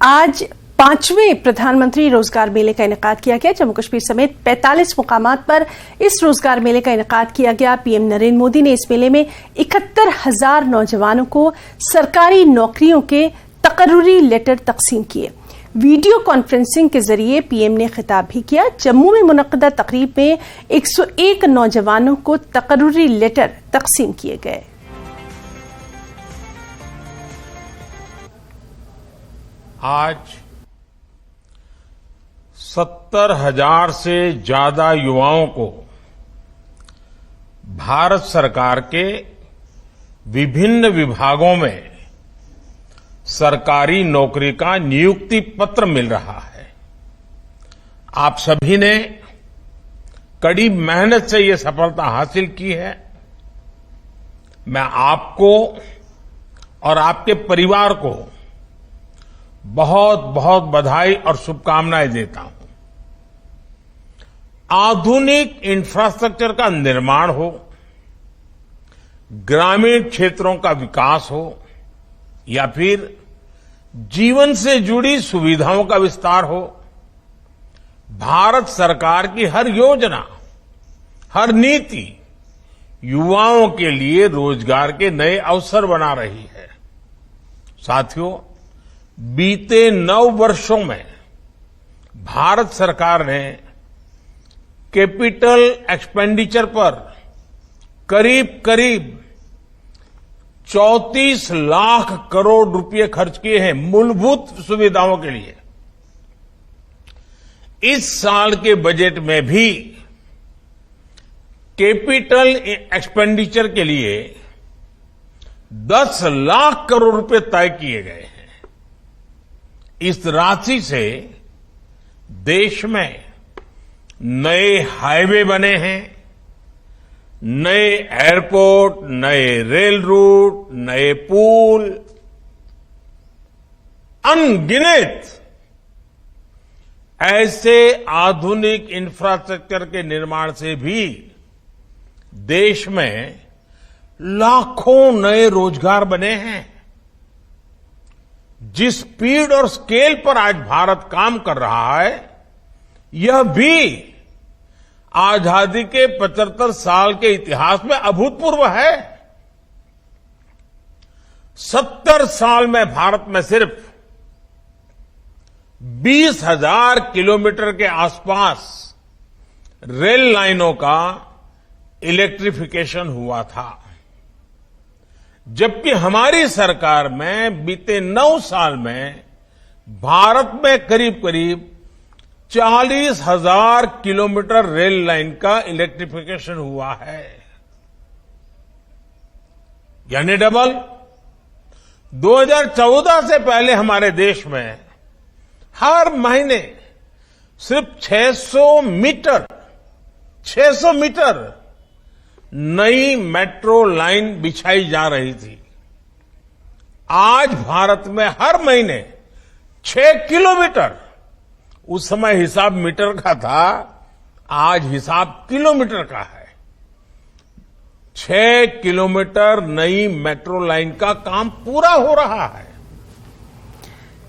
आज 5वें प्रधानमंत्री रोजगार मेले का इनेकाद किया गया। जम्मू कश्मीर समेत 45 मुकामात पर इस रोजगार मेले का इनेकाद किया गया। पीएम नरेंद्र मोदी ने इस मेले में 71,000 नौजवानों को सरकारी नौकरियों के तकर्रुरी लेटर तकसीम किए। वीडियो कॉन्फ्रेंसिंग के जरिए पीएम ने खिताब भी किया। जम्मू में मुनक्किदा तकरीब में 101 नौजवानों को तकर्रुरी लेटर तकसीम किए गए। आज 70,000 से ज्यादा युवाओं को भारत सरकार के विभिन्न विभागों में सरकारी नौकरी का नियुक्ति पत्र मिल रहा है। आप सभी ने कड़ी मेहनत से ये सफलता हासिल की है। मैं आपको और आपके परिवार को बहुत बहुत बधाई और शुभकामनाएं देता हूं। आधुनिक इंफ्रास्ट्रक्चर का निर्माण हो, ग्रामीण क्षेत्रों का विकास हो या फिर जीवन से जुड़ी सुविधाओं का विस्तार हो, भारत सरकार की हर योजना, हर नीति युवाओं के लिए रोजगार के नए अवसर बना रही है। साथियों, बीते 9 वर्षों में भारत सरकार ने कैपिटल एक्सपेंडिचर पर करीब 34 लाख करोड़ रुपए खर्च किए हैं मूलभूत सुविधाओं के लिए। इस साल के बजट में भी कैपिटल एक्सपेंडिचर के लिए 10 लाख करोड़ रुपए तय किए गए हैं। इस राशि से देश में नए हाईवे बने हैं, नए एयरपोर्ट, नए रेल रूट, नए पुल, अनगिनत ऐसे आधुनिक इंफ्रास्ट्रक्चर के निर्माण से भी देश में लाखों नए रोजगार बने हैं। जिस स्पीड और स्केल पर आज भारत काम कर रहा है, यह भी आजादी के 75 साल के इतिहास में अभूतपूर्व है। 70 साल में भारत में सिर्फ 20,000 किलोमीटर के आसपास रेल लाइनों का इलेक्ट्रिफिकेशन हुआ था, जबकि हमारी सरकार में बीते 9 साल में भारत में करीब 40,000 किलोमीटर रेल लाइन का इलेक्ट्रिफिकेशन हुआ है, यानी डबल। 2014 से पहले हमारे देश में हर महीने सिर्फ 600 मीटर नई मेट्रो लाइन बिछाई जा रही थी। आज भारत में हर महीने 6 किलोमीटर, उस समय हिसाब मीटर का था, आज हिसाब किलोमीटर का है। 6 किलोमीटर नई मेट्रो लाइन का काम पूरा हो रहा है।